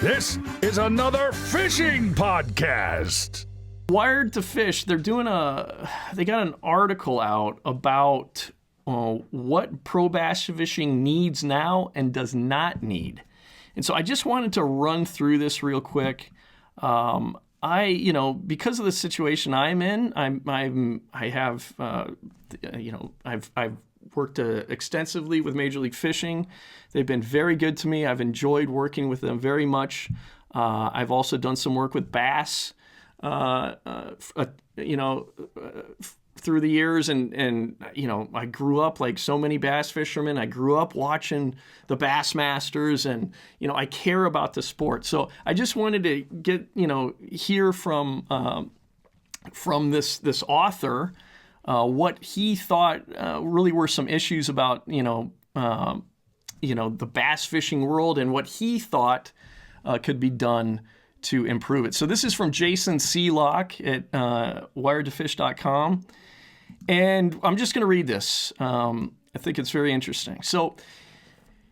This is another fishing podcast. Wired to Fish, they got an article out about what pro bass fishing needs now and does not need. And so I just wanted to run through this real quick. Because of the situation I'm in, I've worked extensively with Major League Fishing. They've been very good to me. I've enjoyed working with them very much. I've also done some work with bass, through the years. And I grew up like so many bass fishermen. I grew up watching the Bassmasters, and, I care about the sport. So I just wanted to hear from this author, what he thought really were some issues about, the bass fishing world, and what he thought could be done to improve it. So this is from Jason Seelock at wiredtofish.com. And I'm just going to read this. I think it's very interesting. So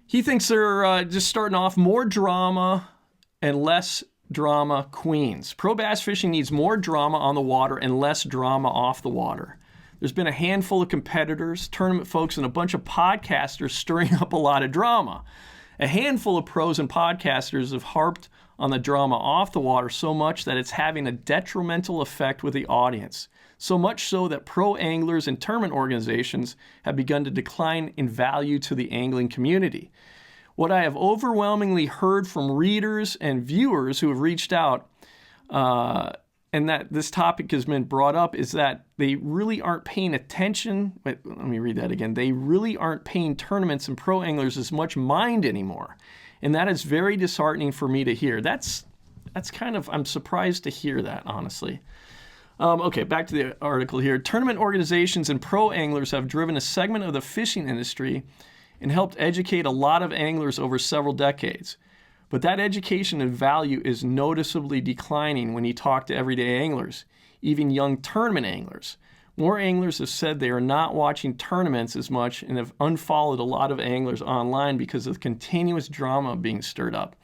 he thinks they're just starting off more drama and less drama queens. Pro bass fishing needs more drama on the water and less drama off the water. There's been a handful of competitors, tournament folks, and a bunch of podcasters stirring up a lot of drama. A handful of pros and podcasters have harped on the drama off the water so much that it's having a detrimental effect with the audience. So much so that pro anglers and tournament organizations have begun to decline in value to the angling community. What I have overwhelmingly heard from readers and viewers who have reached out, and that this topic has been brought up, is that they really aren't paying attention. Wait, let me read that again. They really aren't paying tournaments and pro anglers as much mind anymore. And that is very disheartening for me to hear. That's kind of, I'm surprised to hear that, honestly. Okay, back to the article here. Tournament organizations and pro anglers have driven a segment of the fishing industry and helped educate a lot of anglers over several decades. But that education and value is noticeably declining when you talk to everyday anglers, even young tournament anglers. More anglers have said they are not watching tournaments as much and have unfollowed a lot of anglers online because of the continuous drama being stirred up.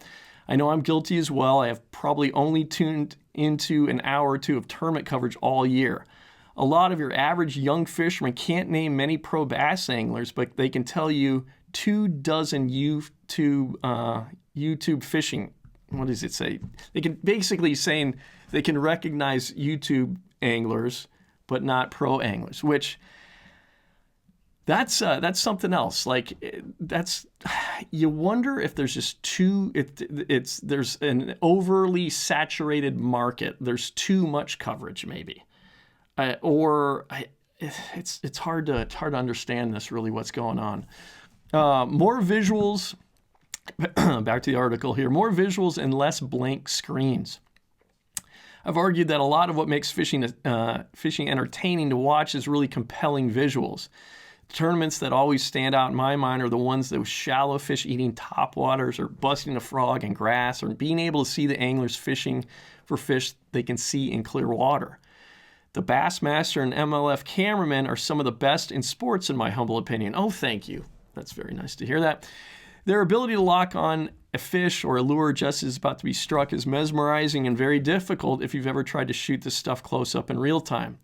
I know I'm guilty as well. I have probably only tuned into an hour or two of tournament coverage all year. A lot of your average young fishermen can't name many pro bass anglers, but they can tell you 24 YouTube fishing. What does it say? They can basically saying they can recognize YouTube anglers, but not pro anglers, which that's something else. Like you wonder if there's just there's an overly saturated market. There's too much coverage, maybe, it's hard to understand this really what's going on. More visuals. Back to the article here. More visuals and less blank screens. I've argued that a lot of what makes fishing entertaining to watch is really compelling visuals. Tournaments that always stand out in my mind are the ones that with shallow fish eating topwaters or busting a frog in grass or being able to see the anglers fishing for fish they can see in clear water. The Bassmaster and MLF cameramen are some of the best in sports in my humble opinion. Oh, thank you. That's very nice to hear that. Their ability to lock on a fish or a lure just as it's about to be struck is mesmerizing and very difficult if you've ever tried to shoot this stuff close up in real time.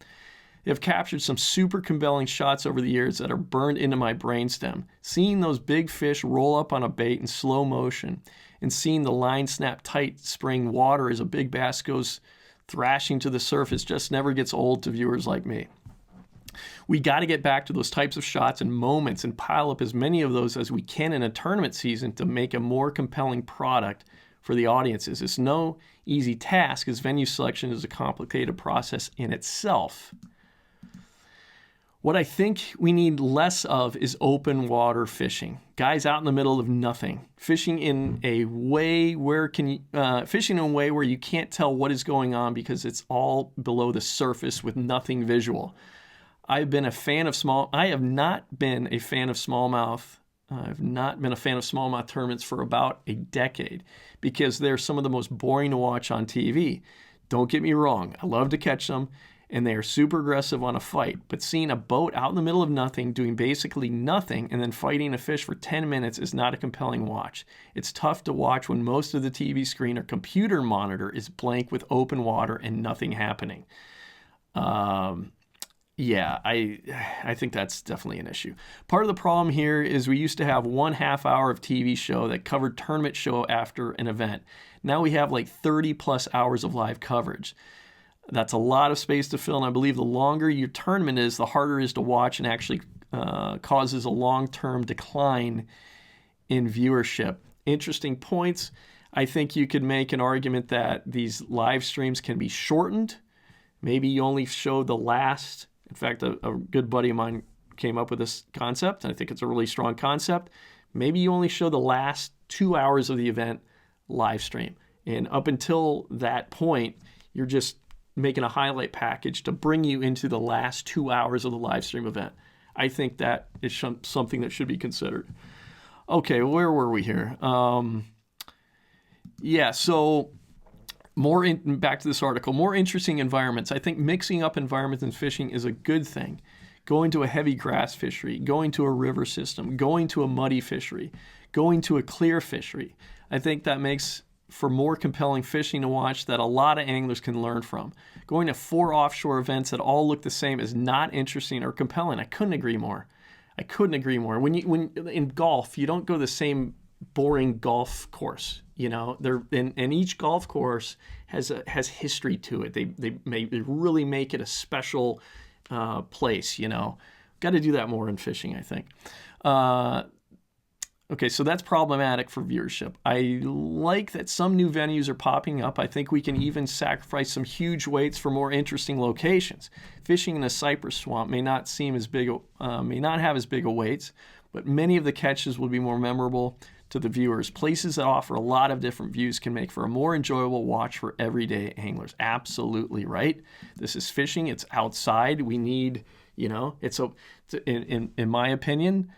They have captured some super compelling shots over the years that are burned into my brainstem. Seeing those big fish roll up on a bait in slow motion and seeing the line snap tight spraying water as a big bass goes thrashing to the surface just never gets old to viewers like me. We got to get back to those types of shots and moments and pile up as many of those as we can in a tournament season to make a more compelling product for the audiences. It's no easy task as venue selection is a complicated process in itself. What I think we need less of is open water fishing. Guys out in the middle of nothing, fishing in a way where you can't tell what is going on because it's all below the surface with nothing visual. I have not been a fan of smallmouth. I've not been a fan of smallmouth tournaments for about a decade because they're some of the most boring to watch on TV. Don't get me wrong. I love to catch them. and they are super aggressive on a fight. But seeing a boat out in the middle of nothing, doing basically nothing, and then fighting a fish for 10 minutes is not a compelling watch. It's tough to watch when most of the TV screen or computer monitor is blank with open water and nothing happening. Yeah, I think that's definitely an issue. Part of the problem here is we used to have 1/2 hour of TV show that covered tournament show after an event. Now we have like 30 plus hours of live coverage. That's a lot of space to fill, and I believe the longer your tournament is, the harder it is to watch, and actually causes a long-term decline in viewership. Interesting points. I think you could make an argument that these live streams can be shortened. Maybe you only show the last. In fact, a good buddy of mine came up with this concept, and I think it's a really strong concept. Maybe you only show the last 2 hours of the event live stream. And up until that point, you're just making a highlight package to bring you into the last 2 hours of the live stream event. I think that is something that should be considered. Okay, where were we here? So back to this article, more interesting environments. I think mixing up environments in fishing is a good thing. Going to a heavy grass fishery, going to a river system, going to a muddy fishery, going to a clear fishery. I think that makes for more compelling fishing to watch that a lot of anglers can learn from. Going to 4 offshore events that all look the same is not interesting or compelling. I couldn't agree more. When in golf, you don't go the same boring golf course. And each golf course has history to it. They really make it a special place. Got to do that more in fishing, I think. Okay, so that's problematic for viewership. I like that some new venues are popping up. I think we can even sacrifice some huge weights for more interesting locations. Fishing in a cypress swamp may not have as big a weights, but many of the catches will be more memorable to the viewers. Places that offer a lot of different views can make for a more enjoyable watch for everyday anglers. Absolutely right. This is fishing. It's outside. We need, in my opinion,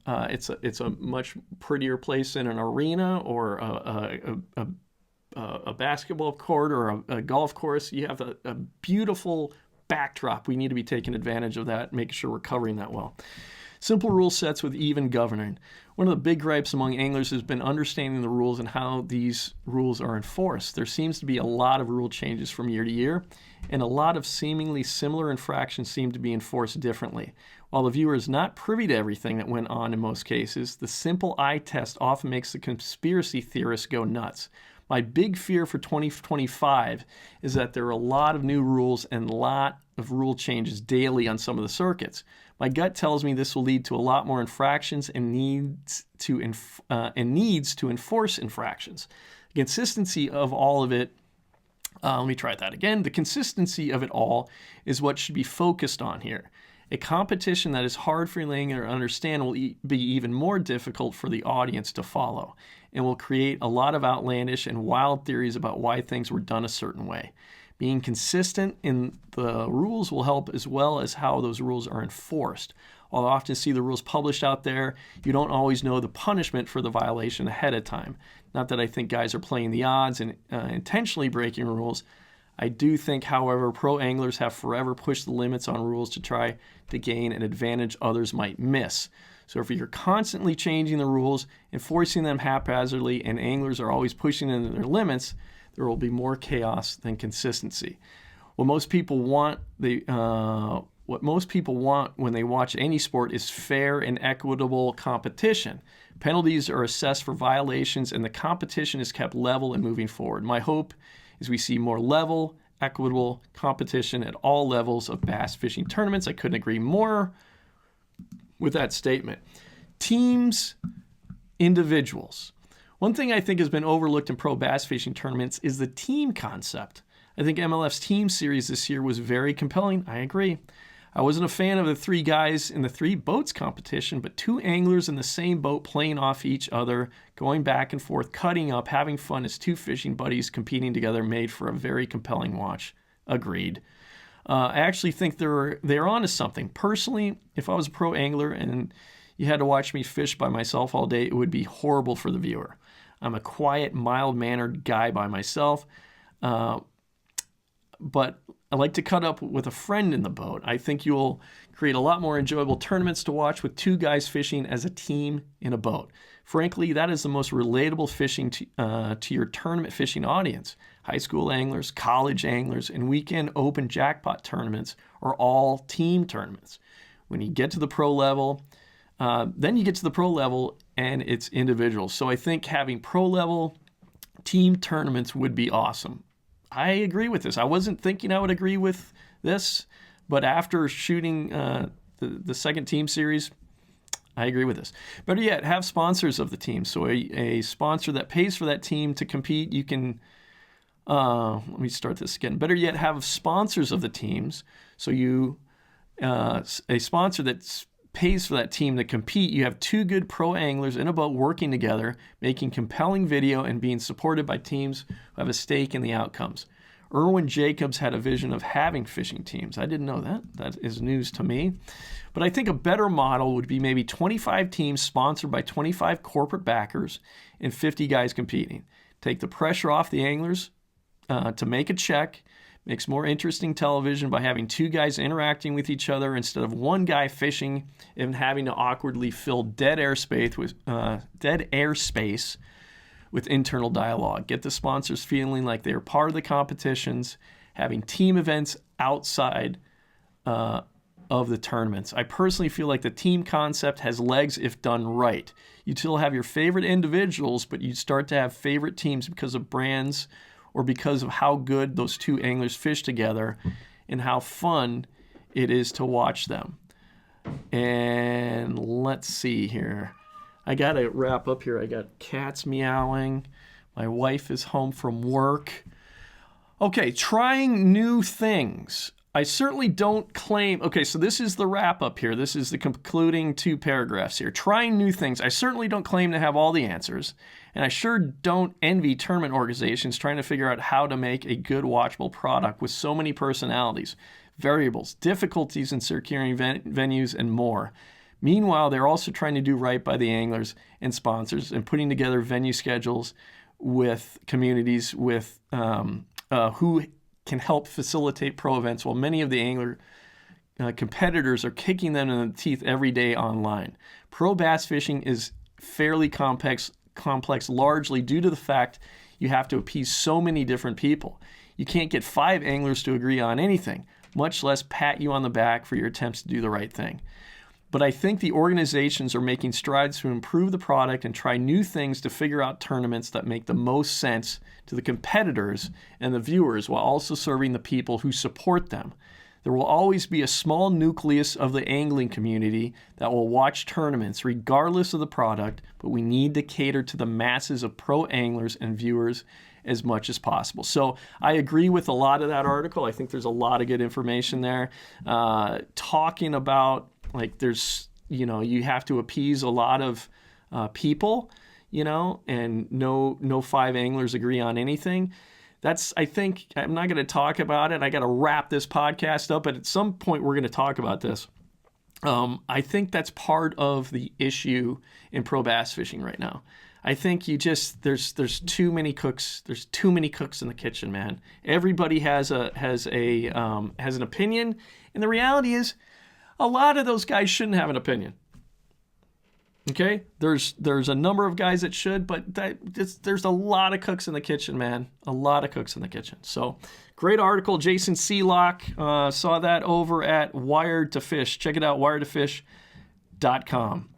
it's a much prettier place than an arena or a basketball court or a golf course. You have a beautiful backdrop. We need to be taking advantage of that, making sure we're covering that well. Simple rule sets with even governing. One of the big gripes among anglers has been understanding the rules and how these rules are enforced. There seems to be a lot of rule changes from year to year, and a lot of seemingly similar infractions seem to be enforced differently. While the viewer is not privy to everything that went on in most cases, the simple eye test often makes the conspiracy theorists go nuts. My big fear for 2025 is that there are a lot of new rules and a lot of rule changes daily on some of the circuits. My gut tells me this will lead to a lot more infractions and needs to enforce infractions. The consistency of all of it, let me try that again. The consistency of it all is what should be focused on here. A competition that is hard for the angler to understand will be even more difficult for the audience to follow, and will create a lot of outlandish and wild theories about why things were done a certain way. Being consistent in the rules will help, as well as how those rules are enforced. While I often see the rules published out there, you don't always know the punishment for the violation ahead of time. Not that I think guys are playing the odds and intentionally breaking rules. I do think, however, pro anglers have forever pushed the limits on rules to try to gain an advantage others might miss. So if you're constantly changing the rules, enforcing them haphazardly, and anglers are always pushing into their limits, there will be more chaos than consistency. What most people want when they watch any sport is fair and equitable competition. Penalties are assessed for violations, and the competition is kept level and moving forward. My hope is we see more level, equitable competition at all levels of bass fishing tournaments. I couldn't agree more with that statement. Teams, individuals. One thing I think has been overlooked in pro bass fishing tournaments is the team concept. I think MLF's team series this year was very compelling. I agree. I wasn't a fan of the 3 guys in the 3 boats competition, but 2 anglers in the same boat playing off each other, going back and forth, cutting up, having fun as 2 fishing buddies competing together made for a very compelling watch. Agreed. I actually think they're onto something. Personally, if I was a pro angler and you had to watch me fish by myself all day, it would be horrible for the viewer. I'm a quiet, mild-mannered guy by myself. But I like to cut up with a friend in the boat. I think you'll create a lot more enjoyable tournaments to watch with two guys fishing as a team in a boat. Frankly, that is the most relatable fishing to your tournament fishing audience. High school anglers, college anglers, and weekend open jackpot tournaments are all team tournaments. When you get to the pro level, then you get to the pro level and it's individual. So I think having pro level team tournaments would be awesome. I agree with this. I wasn't thinking I would agree with this, but after shooting the second team series, I agree with this. Better yet, have sponsors of the team. So a sponsor that pays for that team to compete. You can, let me start this again. Better yet, have sponsors of the teams. So a sponsor that pays for that team to compete. You have two good pro anglers in a boat working together, making compelling video and being supported by teams who have a stake in the outcomes. Irwin Jacobs had a vision of having fishing teams. I didn't know that. That is news to me. But I think a better model would be maybe 25 teams sponsored by 25 corporate backers and 50 guys competing. Take the pressure off the anglers to make a check. Makes more interesting television by having two guys interacting with each other instead of one guy fishing and having to awkwardly fill dead airspace with internal dialogue. Get the sponsors feeling like they are part of the competitions, having team events outside of the tournaments. I personally feel like the team concept has legs if done right. You still have your favorite individuals, but you start to have favorite teams because of brands or because of how good those two anglers fish together and how fun it is to watch them. And let's see here. I got to wrap up here. I got cats meowing. My wife is home from work. Okay, trying new things. I certainly don't claim... Okay, so this is the wrap-up here. This is the concluding 2 paragraphs here. Trying new things. I certainly don't claim to have all the answers, and I sure don't envy tournament organizations trying to figure out how to make a good watchable product with so many personalities, variables, difficulties in securing venues, and more. Meanwhile, they're also trying to do right by the anglers and sponsors and putting together venue schedules with communities with who can help facilitate pro events, while many of the angler competitors are kicking them in the teeth every day online. Pro bass fishing is fairly complex largely due to the fact you have to appease so many different people. You can't get 5 anglers to agree on anything, much less pat you on the back for your attempts to do the right thing. But I think the organizations are making strides to improve the product and try new things to figure out tournaments that make the most sense to the competitors and the viewers while also serving the people who support them. There will always be a small nucleus of the angling community that will watch tournaments regardless of the product, but we need to cater to the masses of pro anglers and viewers as much as possible. So I agree with a lot of that article. I think there's a lot of good information there. Talking about there's, you have to appease a lot of people, and no 5 anglers agree on anything. I think, I'm not going to talk about it. I got to wrap this podcast up, but at some point we're going to talk about this. I think that's part of the issue in pro bass fishing right now. I think there's too many cooks. There's too many cooks in the kitchen, man. Everybody has an opinion, and the reality is, a lot of those guys shouldn't have an opinion. Okay? There's a number of guys that should, but there's a lot of cooks in the kitchen, man. A lot of cooks in the kitchen. So, great article. Jason Seelock saw that over at Wired to Fish. Check it out, wiredtofish.com.